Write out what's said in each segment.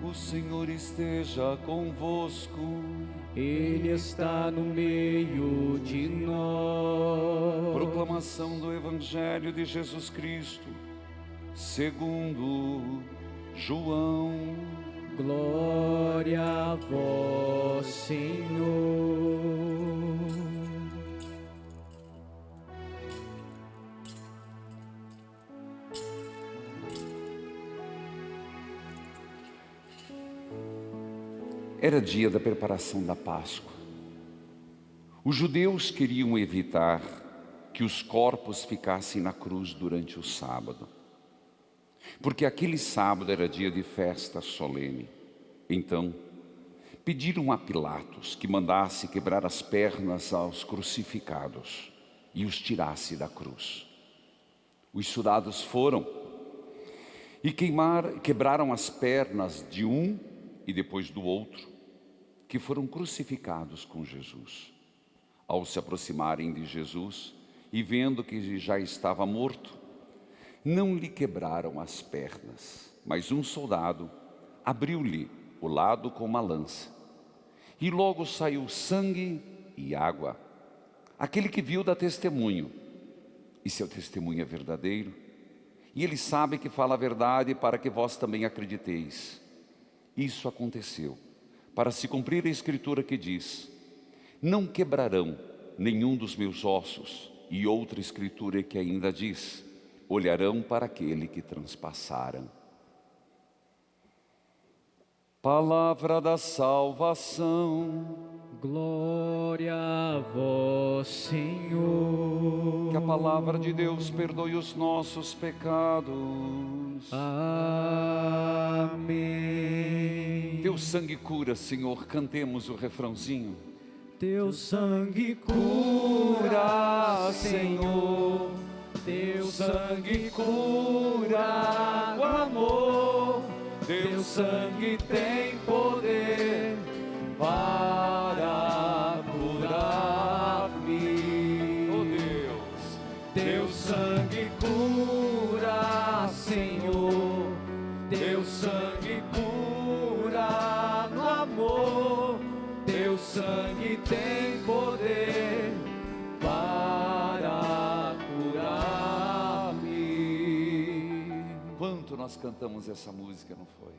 O Senhor esteja convosco. Ele está no meio de nós. Proclamação do Evangelho de Jesus Cristo, segundo João. Glória a vós, Senhor. Era dia da preparação da Páscoa. Os judeus queriam evitar que os corpos ficassem na cruz durante o sábado, porque aquele sábado era dia de festa solene. Então, pediram a Pilatos que mandasse quebrar as pernas aos crucificados e os tirasse da cruz. Os soldados foram e quebraram as pernas de um e depois do outro, que foram crucificados com Jesus. Ao se aproximarem de Jesus e vendo que já estava morto, não lhe quebraram as pernas, mas um soldado abriu-lhe o lado com uma lança, e logo saiu sangue e água. Aquele que viu dá testemunho, e seu testemunho é verdadeiro, e ele sabe que fala a verdade, para que vós também acrediteis. Isso aconteceu para se cumprir a escritura que diz: não quebrarão nenhum dos meus ossos. E outra escritura que ainda diz: olharão para aquele que transpassaram. Palavra da salvação. Glória a vós, Senhor. Que a palavra de Deus perdoe os nossos pecados. Amém. Teu sangue cura, Senhor. Cantemos o refrãozinho. Teu sangue cura, Senhor. Teu sangue cura com amor. Teu sangue tem poder para curar-me. Oh Deus, Teu sangue cura, Senhor. Teu sangue cura no amor. Teu sangue tem poder para curar-me. quanto nós cantamos essa música, não foi?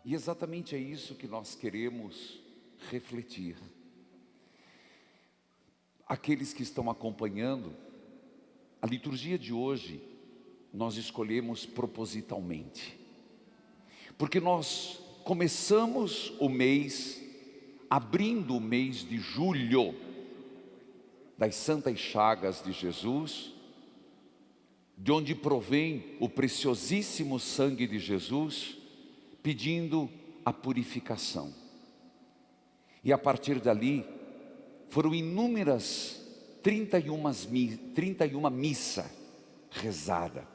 E exatamente é isso que nós queremos refletir. Aqueles que estão acompanhando a liturgia de hoje, nós escolhemos propositalmente, porque nós começamos o mês, abrindo o mês de julho, das Santas Chagas de Jesus, de onde provém o preciosíssimo sangue de Jesus, pedindo a purificação. E a partir dali, foram inúmeras 31 missa rezada,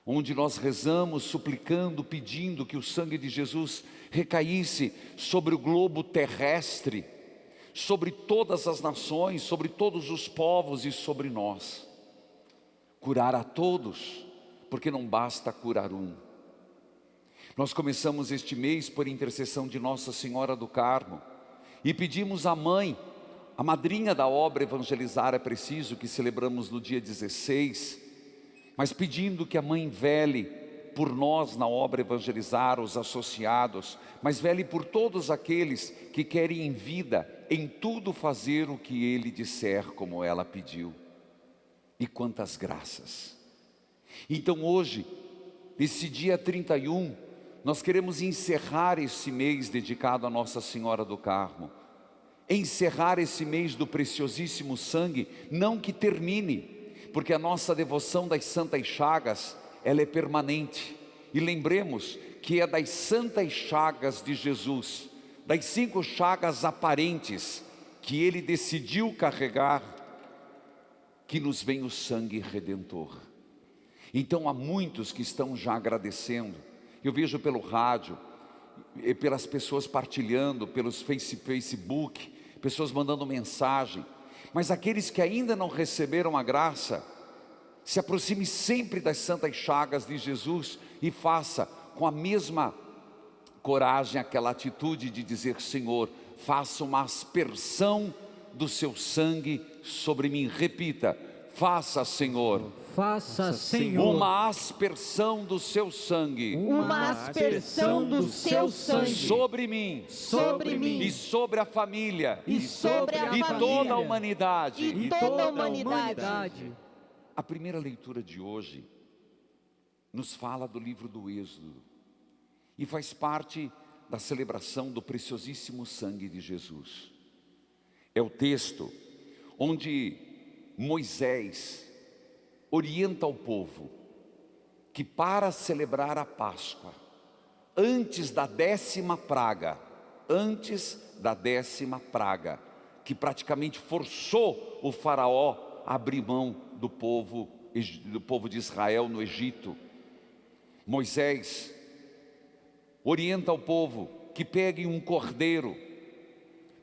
onde nós rezamos, suplicando, pedindo que o sangue de Jesus recaísse sobre o globo terrestre, sobre todas as nações, sobre todos os povos e sobre nós. Curar a todos, porque não basta curar um. Nós começamos este mês por intercessão de Nossa Senhora do Carmo e pedimos à mãe, a madrinha da obra Evangelizar é Preciso, que celebramos no dia 16, mas pedindo que a mãe vele por nós na obra Evangelizar, os associados, mas vele por todos aqueles que querem em vida, em tudo fazer o que Ele disser, como ela pediu. E quantas graças! Então hoje, nesse dia 31, nós queremos encerrar esse mês dedicado a Nossa Senhora do Carmo, encerrar esse mês do preciosíssimo sangue, não que termine, porque a nossa devoção das Santas Chagas, ela é permanente, e lembremos que é das Santas Chagas de Jesus, das 5 chagas aparentes, que Ele decidiu carregar, que nos vem o sangue redentor. Então há muitos que estão já agradecendo, eu vejo pelo rádio, pelas pessoas partilhando, pelos Facebook, pessoas mandando mensagem, mas aqueles que ainda não receberam a graça, se aproxime sempre das Santas Chagas de Jesus e faça com a mesma coragem, aquela atitude de dizer: Senhor, faça uma aspersão do seu sangue sobre mim. Repita: faça, Senhor, faça, Senhor, uma aspersão do seu sangue, uma aspersão do seu sangue sobre mim, e sobre a família, e sobre a e família, toda a humanidade. e toda a humanidade. A primeira leitura de hoje nos fala do livro do Êxodo e faz parte da celebração do preciosíssimo sangue de Jesus. É o texto onde Moisés orienta o povo que, para celebrar a Páscoa, antes da 10ª praga, que praticamente forçou o faraó a abrir mão do povo de Israel no Egito, Moisés orienta o povo que peguem um cordeiro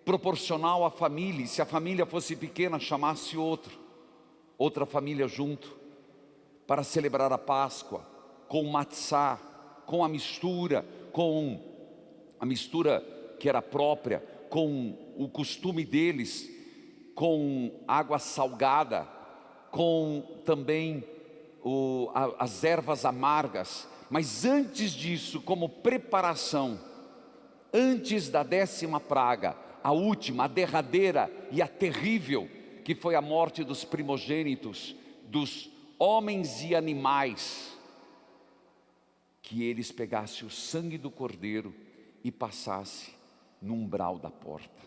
proporcional à família, e se a família fosse pequena, chamasse outra família junto, para celebrar a Páscoa, com o matzá, com a mistura que era própria, com o costume deles, com água salgada, com também as ervas amargas. Mas antes disso, como preparação, antes da 10ª praga, a última, a derradeira e a terrível, que foi a morte dos primogênitos, dos homens e animais, que eles pegassem o sangue do cordeiro e passassem no umbral da porta.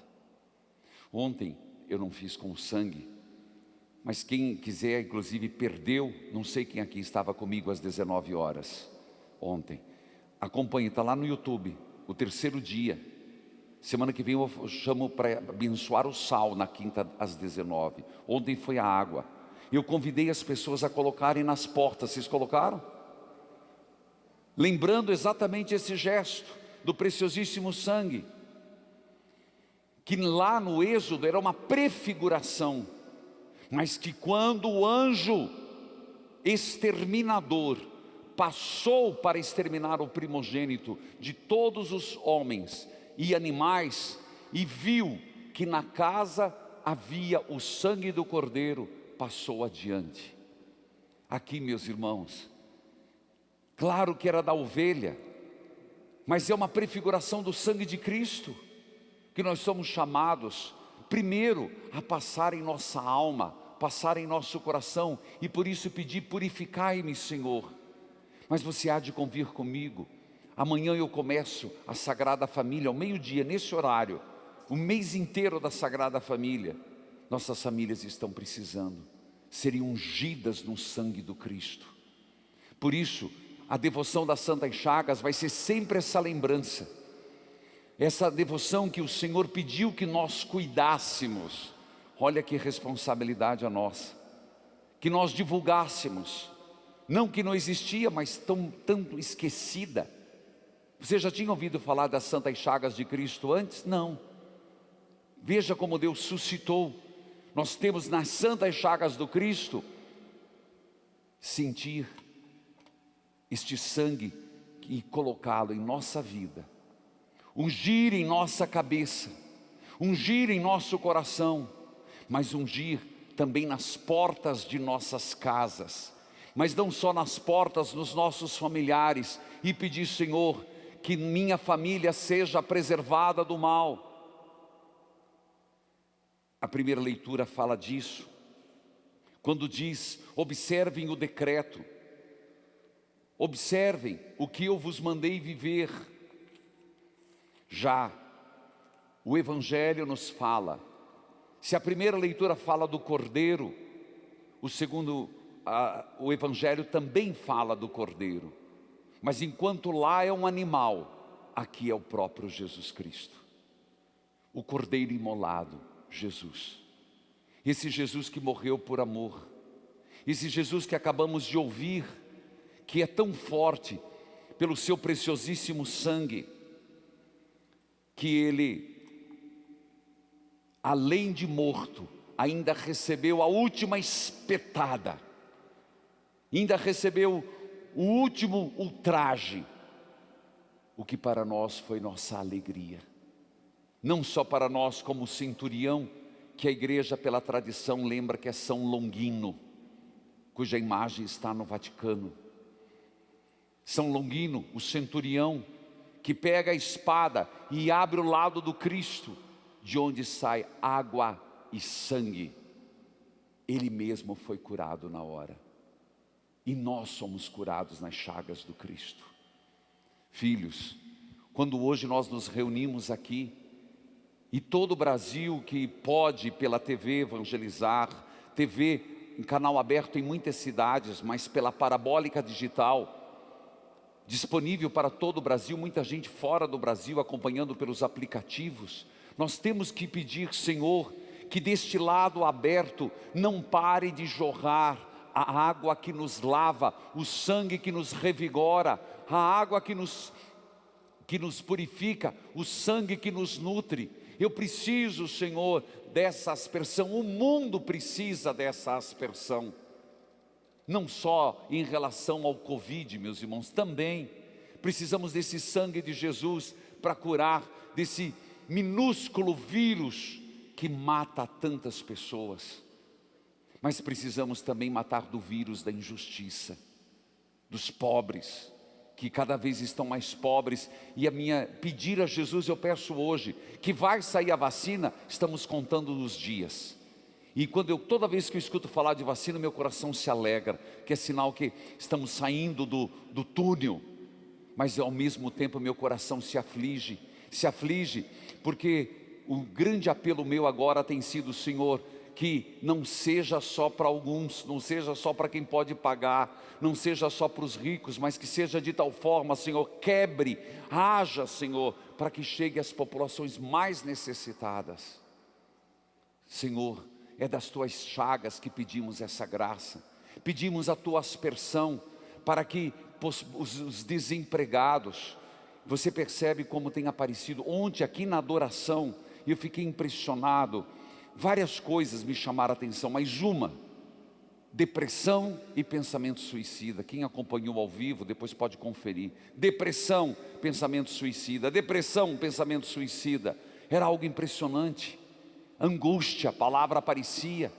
Ontem eu não fiz com sangue, mas quem quiser, inclusive perdeu, não sei quem aqui estava comigo às 19 horas ontem, acompanhe, está lá no YouTube, o 3º dia. Semana que vem eu chamo para abençoar o sal na quinta às 19. Ontem foi a água. Eu convidei as pessoas a colocarem nas portas. Vocês colocaram? Lembrando exatamente esse gesto do preciosíssimo sangue, que lá no Êxodo era uma prefiguração, mas que quando o anjo exterminador passou para exterminar o primogênito de todos os homens e animais, e viu que na casa havia o sangue do cordeiro, passou adiante. Aqui, meus irmãos, claro que era da ovelha, mas é uma prefiguração do sangue de Cristo, que nós somos chamados primeiro a passar em nossa alma, passar em nosso coração, e por isso pedir: purificai-me, Senhor. Mas você há de convir comigo. Amanhã eu começo a Sagrada Família, ao meio-dia, nesse horário, o mês inteiro da Sagrada Família. Nossas famílias estão precisando serem ungidas no sangue do Cristo. Por isso, a devoção das Santas Chagas vai ser sempre essa lembrança, essa devoção que o Senhor pediu que nós cuidássemos. Olha que responsabilidade a nossa, que nós divulgássemos, não que não existia, mas tanto esquecida. Você já tinha ouvido falar das Santas Chagas de Cristo antes? Não. Veja como Deus suscitou. Nós temos nas Santas Chagas do Cristo sentir este sangue e colocá-lo em nossa vida, ungir em nossa cabeça, ungir em nosso coração, mas ungir também nas portas de nossas casas, mas não só nas portas, nos nossos familiares, e pedir: Senhor, que minha família seja preservada do mal. A primeira leitura fala disso, quando diz: observem o decreto, observem o que eu vos mandei viver. Já o Evangelho nos fala, se a primeira leitura fala do Cordeiro, o Evangelho também fala do Cordeiro. Mas enquanto lá é um animal, aqui é o próprio Jesus Cristo, o Cordeiro imolado, Jesus. Esse Jesus que morreu por amor, esse Jesus que acabamos de ouvir, que é tão forte pelo seu preciosíssimo sangue, que ele, além de morto, ainda recebeu a última espetada, ainda recebeu o último ultraje, o que para nós foi nossa alegria. Não só para nós como centurião, que a igreja pela tradição lembra que é São Longino, cuja imagem está no Vaticano. São Longino, o centurião, que pega a espada e abre o lado do Cristo, de onde sai água e sangue. Ele mesmo foi curado na hora. E nós somos curados nas chagas do Cristo. Filhos, quando hoje nós nos reunimos aqui, e todo o Brasil que pode pela TV evangelizar, TV em canal aberto em muitas cidades, mas pela parabólica digital, disponível para todo o Brasil, muita gente fora do Brasil acompanhando pelos aplicativos. Nós temos que pedir, Senhor, que deste lado aberto não pare de jorrar a água que nos lava, o sangue que nos revigora, a água que nos purifica, o sangue que nos nutre. Eu preciso, Senhor, dessa aspersão. O mundo precisa dessa aspersão. Não só em relação ao Covid, meus irmãos, também precisamos desse sangue de Jesus para curar desse minúsculo vírus que mata tantas pessoas. Mas precisamos também matar do vírus da injustiça, dos pobres, que cada vez estão mais pobres. E pedir a Jesus, eu peço hoje, que vai sair a vacina, estamos contando os dias. E toda vez que eu escuto falar de vacina, meu coração se alegra, que é sinal que estamos saindo do túnel. Mas ao mesmo tempo meu coração se aflige, porque o grande apelo meu agora tem sido, Senhor, que não seja só para alguns, não seja só para quem pode pagar, não seja só para os ricos, mas que seja de tal forma, Senhor, quebre, haja, Senhor, para que chegue às populações mais necessitadas. Senhor, é das tuas chagas que pedimos essa graça, pedimos a tua aspersão, para que os desempregados, você percebe como tem aparecido, ontem aqui na adoração, eu fiquei impressionado, várias coisas me chamaram a atenção, mas uma, depressão e pensamento suicida. Quem acompanhou ao vivo, depois pode conferir. Depressão, pensamento suicida, depressão, pensamento suicida, era algo impressionante. Angústia, a palavra aparecia.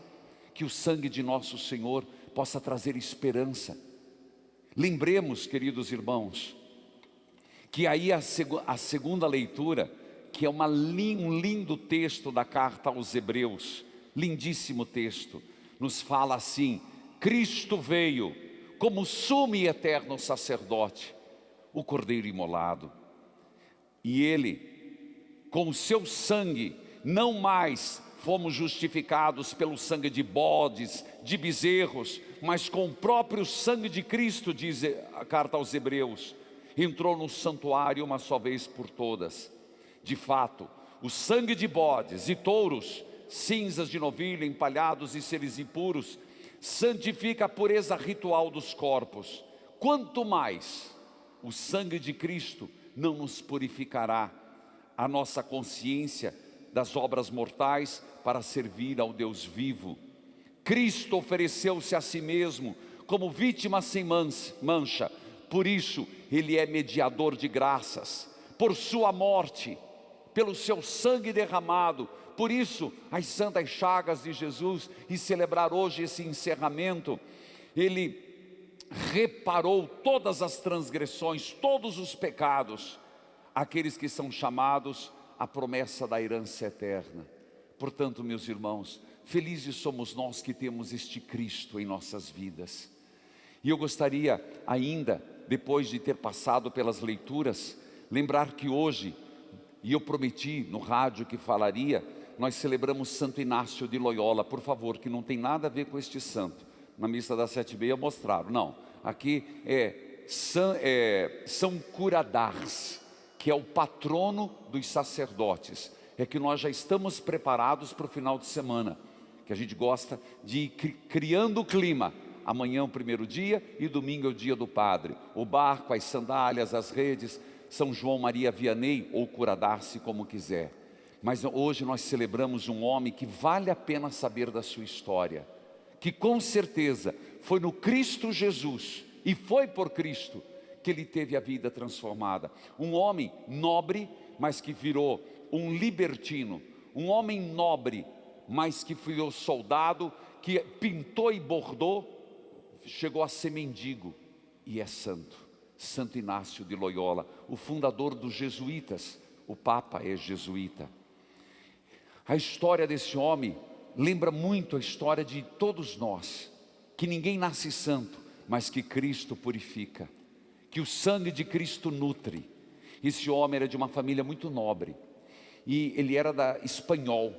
Que o sangue de nosso Senhor possa trazer esperança. Lembremos, queridos irmãos, que aí a segunda leitura, que é um lindo texto da carta aos Hebreus, lindíssimo texto, nos fala assim: Cristo veio como sumo e eterno sacerdote, o Cordeiro imolado, e Ele, com o seu sangue, não mais fomos justificados pelo sangue de bodes, de bezerros, mas com o próprio sangue de Cristo, diz a carta aos Hebreus, entrou no santuário uma só vez por todas. De fato, o sangue de bodes e touros, cinzas de novilho, empalhados e seres impuros, santifica a pureza ritual dos corpos. Quanto mais o sangue de Cristo não nos purificará a nossa consciência das obras mortais para servir ao Deus vivo. Cristo ofereceu-se a si mesmo como vítima sem mancha, por isso Ele é mediador de graças. Por sua morte, pelo seu sangue derramado, por isso as santas chagas de Jesus, e celebrar hoje esse encerramento, Ele reparou todas as transgressões, todos os pecados, aqueles que são chamados à promessa da herança eterna. Portanto, meus irmãos, felizes somos nós que temos este Cristo em nossas vidas. E eu gostaria ainda, depois de ter passado pelas leituras, lembrar que hoje, e eu prometi no rádio que falaria, nós celebramos Santo Inácio de Loyola. Por favor, que não tem nada a ver com este santo. Na missa das 7h30 mostraram. Não, aqui é São Curadars, que é o patrono dos sacerdotes. É que nós já estamos preparados para o final de semana, que a gente gosta de ir criando o clima. Amanhã é o primeiro dia e domingo é o dia do padre. O barco, as sandálias, as redes, São João Maria Vianney, ou Curadar-se, como quiser. Mas hoje nós celebramos um homem que vale a pena saber da sua história, que com certeza foi no Cristo Jesus, e foi por Cristo, que ele teve a vida transformada. Um homem nobre, mas que virou um libertino. Um homem nobre, mas que virou soldado, que pintou e bordou, chegou a ser mendigo e é santo. Santo Inácio de Loyola, o fundador dos jesuítas. O Papa é jesuíta. A história desse homem lembra muito a história de todos nós, que ninguém nasce santo, mas que Cristo purifica, que o sangue de Cristo nutre. Esse homem era de uma família muito nobre, e ele era espanhol.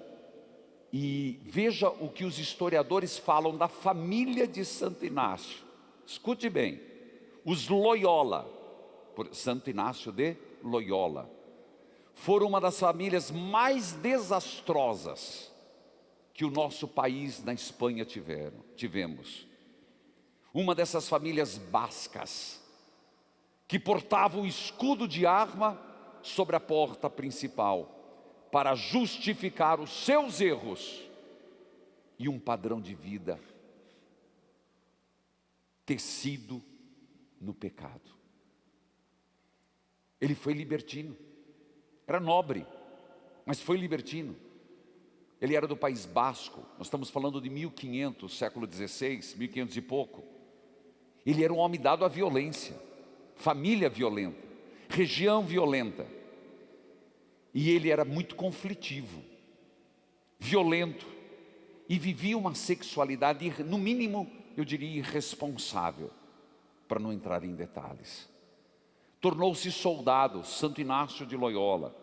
E veja o que os historiadores falam da família de Santo Inácio. Escute bem, os Loyola, Santo Inácio de Loyola, foram uma das famílias mais desastrosas que o nosso país na Espanha tivemos. Uma dessas famílias bascas, que portava um escudo de arma sobre a porta principal, para justificar os seus erros e um padrão de vida tecido no pecado. Ele foi libertino, era nobre, mas foi libertino. Ele era do País Basco, nós estamos falando de 1500, século XVI, 1500 e pouco. Ele era um homem dado à violência, família violenta, região violenta. E ele era muito conflitivo, violento, e vivia uma sexualidade, no mínimo, eu diria, irresponsável, para não entrar em detalhes. Tornou-se soldado, Santo Inácio de Loyola.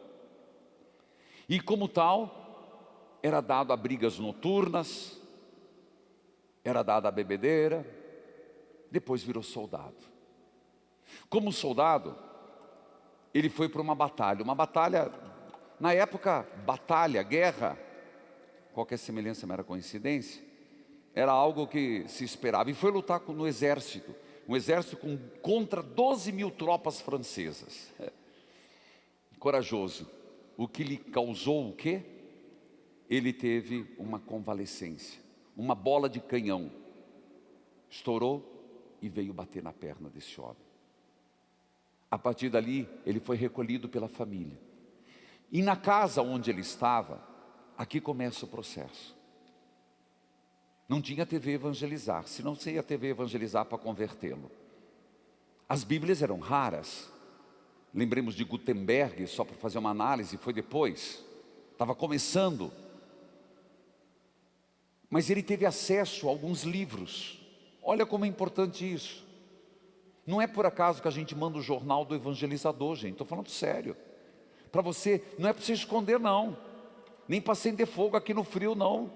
E como tal, era dado a brigas noturnas, era dado a bebedeira, depois virou soldado. Como soldado, ele foi para uma batalha, na época, batalha, guerra, qualquer semelhança, mera coincidência, era algo que se esperava, e foi lutar no exército, um exército contra 12 mil tropas francesas. Corajoso. O que lhe causou o quê? Ele teve uma convalescência, uma bola de canhão, estourou e veio bater na perna desse homem. A partir dali, ele foi recolhido pela família. E na casa onde ele estava, aqui começa o processo. Não tinha TV evangelizar, senão você ia TV evangelizar para convertê-lo. As Bíblias eram raras. Lembremos de Gutenberg, só para fazer uma análise, foi depois. Estava começando. Mas ele teve acesso a alguns livros. Olha como é importante isso. Não é por acaso que a gente manda o jornal do evangelizador, gente. Estou falando sério. Para você, não é para você esconder não. Nem para acender fogo aqui no frio não.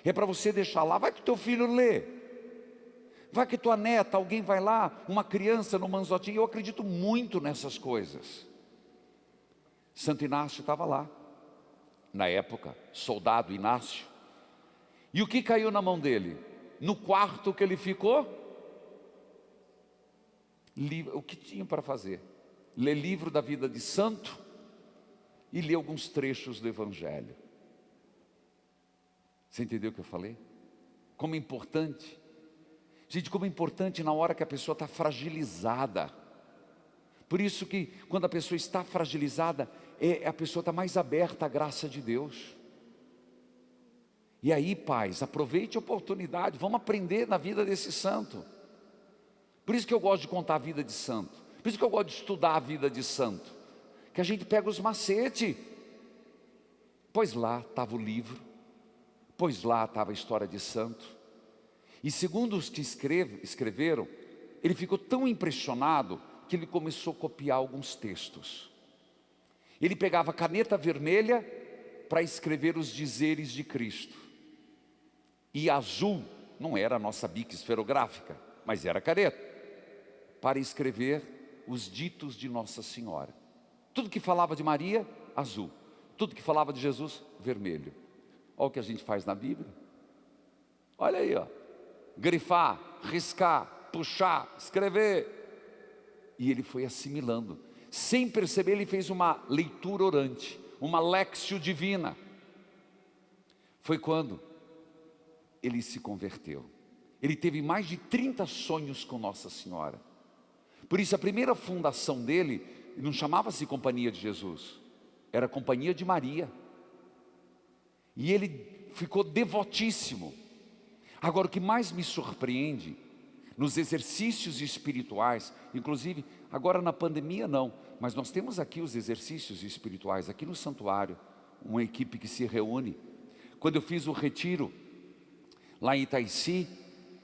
É para você deixar lá. Vai que o teu filho lê. Vai que tua neta, alguém vai lá, uma criança no manzotinho. Eu acredito muito nessas coisas. Santo Inácio estava lá. Na época, soldado Inácio. E o que caiu na mão dele? No quarto que ele ficou? O que tinha para fazer? Ler livro da vida de santo e ler alguns trechos do Evangelho. Você entendeu o que eu falei? Como é importante. Gente, como é importante na hora que a pessoa está fragilizada. Por isso que quando a pessoa está fragilizada, a pessoa está mais aberta à graça de Deus. E aí, pais, aproveite a oportunidade, vamos aprender na vida desse santo. Por isso que eu gosto de contar a vida de santo. Por isso que eu gosto de estudar a vida de santo. Que a gente pega os macetes. Pois lá estava o livro. Pois lá estava a história de santo. E segundo os que escreveram, ele ficou tão impressionado que ele começou a copiar alguns textos. Ele pegava caneta vermelha para escrever os dizeres de Cristo. E azul, não era a nossa bic esferográfica, mas era caneta, para escrever os ditos de Nossa Senhora. Tudo que falava de Maria, azul. Tudo que falava de Jesus, vermelho. Olha o que a gente faz na Bíblia. Olha aí, ó. Grifar, riscar, puxar, escrever. E ele foi assimilando. Sem perceber, ele fez uma leitura orante, uma léxio divina. Foi quando ele se converteu. Ele teve mais de 30 sonhos com Nossa Senhora. Por isso a primeira fundação dele não chamava-se Companhia de Jesus, era Companhia de Maria. E ele ficou devotíssimo. Agora, o que mais me surpreende, nos exercícios espirituais, inclusive, agora na pandemia não, mas nós temos aqui os exercícios espirituais, aqui no santuário, uma equipe que se reúne. Quando eu fiz o retiro, lá em Itaici,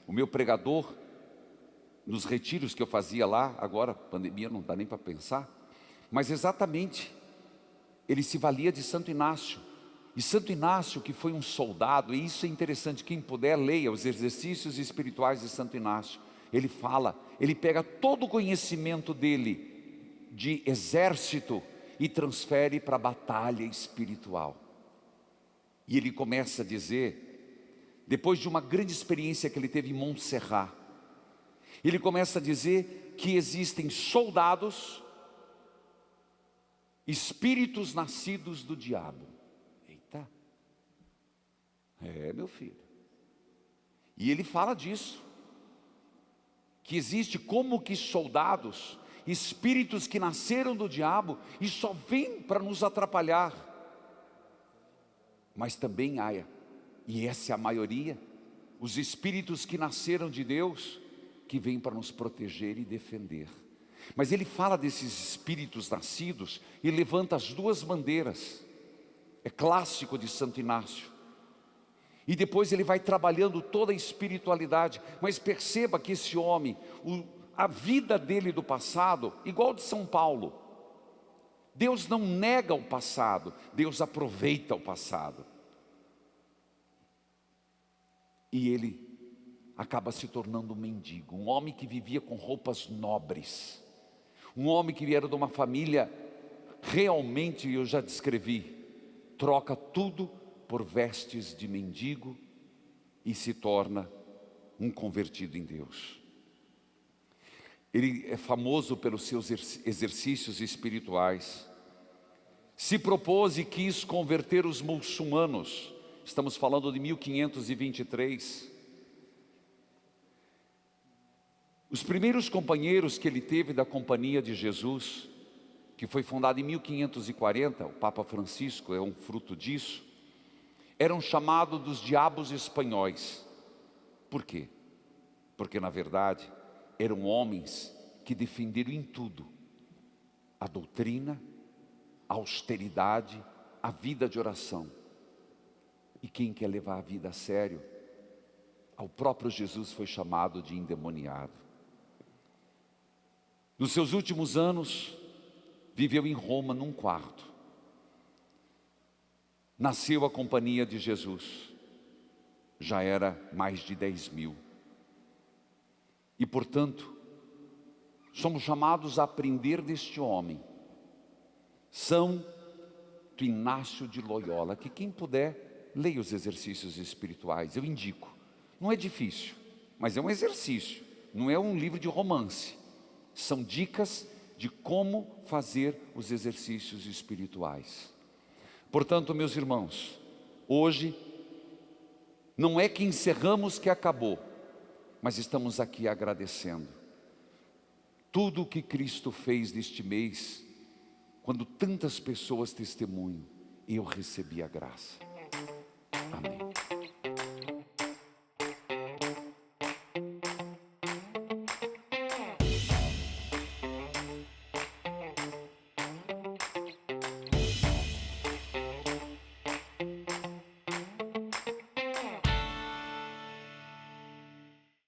o meu pregador, nos retiros que eu fazia lá, agora, pandemia não dá nem para pensar, mas exatamente, ele se valia de Santo Inácio. E Santo Inácio, que foi um soldado, e isso é interessante, quem puder leia os exercícios espirituais de Santo Inácio. Ele fala, ele pega todo o conhecimento dele de exército e transfere para a batalha espiritual. E ele começa a dizer, depois de uma grande experiência que ele teve em Montserrat, ele começa a dizer que existem soldados, espíritos nascidos do diabo. Meu filho. E ele fala disso, que existe como que soldados, espíritos que nasceram do diabo e só vêm para nos atrapalhar. Mas também há, e essa é a maioria, os espíritos que nasceram de Deus, que vêm para nos proteger e defender. Mas ele fala desses espíritos nascidos e levanta as duas bandeiras. É clássico de Santo Inácio. E depois ele vai trabalhando toda a espiritualidade. Mas perceba que esse homem, a vida dele do passado, igual de São Paulo. Deus não nega o passado, Deus aproveita o passado. E ele acaba se tornando um mendigo, um homem que vivia com roupas nobres. Um homem que era de uma família, realmente eu já descrevi, troca tudo por vestes de mendigo e se torna um convertido em Deus. Ele é famoso pelos seus exercícios espirituais. Se propôs e quis converter os muçulmanos. Estamos falando de 1523. Os primeiros companheiros que ele teve da Companhia de Jesus, que foi fundada em 1540, o Papa Francisco é um fruto disso, eram chamados dos diabos espanhóis. Por quê? Porque na verdade eram homens que defenderam em tudo a doutrina, a austeridade, a vida de oração. E quem quer levar a vida a sério, ao próprio Jesus foi chamado de endemoniado. Nos seus últimos anos, viveu em Roma num quarto. Nasceu a Companhia de Jesus, já era mais de 10.000. E portanto, somos chamados a aprender deste homem, São Inácio de Loyola, que quem puder, leia os exercícios espirituais, eu indico. Não é difícil, mas é um exercício, não é um livro de romance. São dicas de como fazer os exercícios espirituais. Portanto, meus irmãos, hoje, não é que encerramos que acabou, mas estamos aqui agradecendo. Tudo o que Cristo fez neste mês, quando tantas pessoas testemunham, eu recebi a graça.